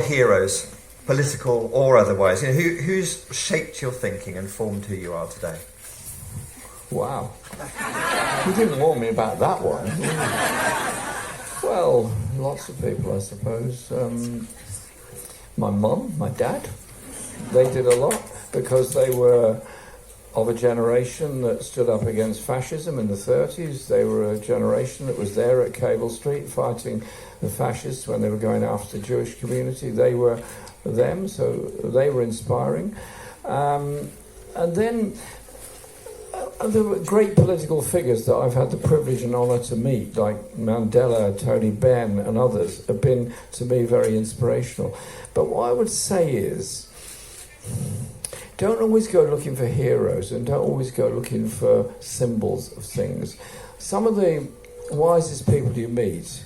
heroes, political or otherwise? You know, who's shaped your thinking and formed who you are today? Wow. You didn't warn me about that one. Well, lots of people, I suppose. My mum, my dad, they did a lot because they were of a generation that stood up against fascism in the 30s. They were a generation that was there at Cable Street fighting the fascists when they were going after the Jewish community. They were them, so they were inspiring. And then there were great political figures that I've had the privilege and honour to meet, like Mandela, Tony Benn and others, have been, to me, very inspirational. But what I would say is, don't always go looking for heroes and don't always go looking for symbols of things. Some of the wisest people you meet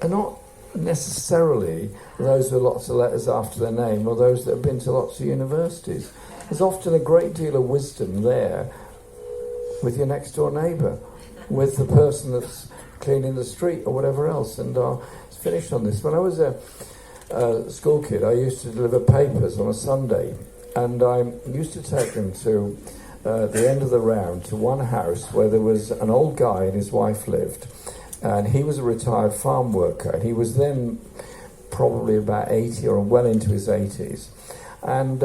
are not necessarily those with lots of letters after their name or those that have been to lots of universities. There's often a great deal of wisdom there with your next door neighbour, with the person that's cleaning the street or whatever else. And it's finished on this. When I was a school kid, I used to deliver papers on a Sunday, and I used to take them to the end of the round to one house where there was an old guy and his wife lived, and he was a retired farm worker, and he was then probably about 80 or well into his 80s. And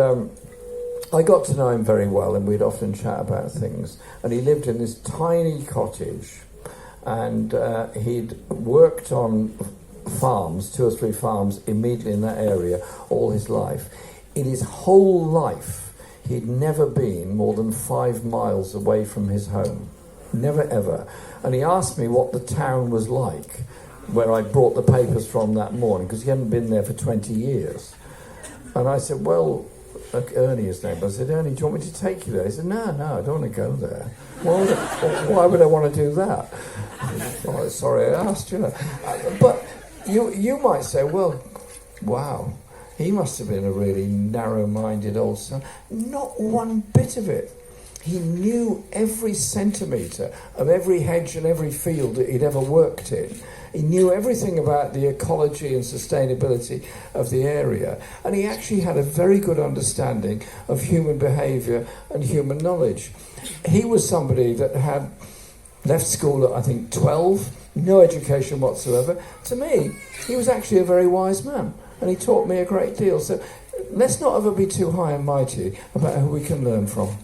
I got to know him very well, and we'd often chat about things. And he lived in this tiny cottage, and he'd worked on farms, 2 or 3 farms immediately in that area all his life. In his whole life, he'd never been more than 5 miles away from his home. Never, ever. And he asked me what the town was like where I brought the papers from that morning, because he hadn't been there for 20 years. And I said, well, Ernie, his name. I said, Ernie, do you want me to take you there? He said, no, I don't want to go there. Why would I want to do that? Oh, sorry I asked you. But you might say, well, wow, he must have been a really narrow-minded old son. Not one bit of it. He knew every centimetre of every hedge and every field that he'd ever worked in. He knew everything about the ecology and sustainability of the area. And he actually had a very good understanding of human behaviour and human knowledge. He was somebody that had left school at, I think, 12, no education whatsoever. To me, he was actually a very wise man, and he taught me a great deal. So let's not ever be too high and mighty about who we can learn from.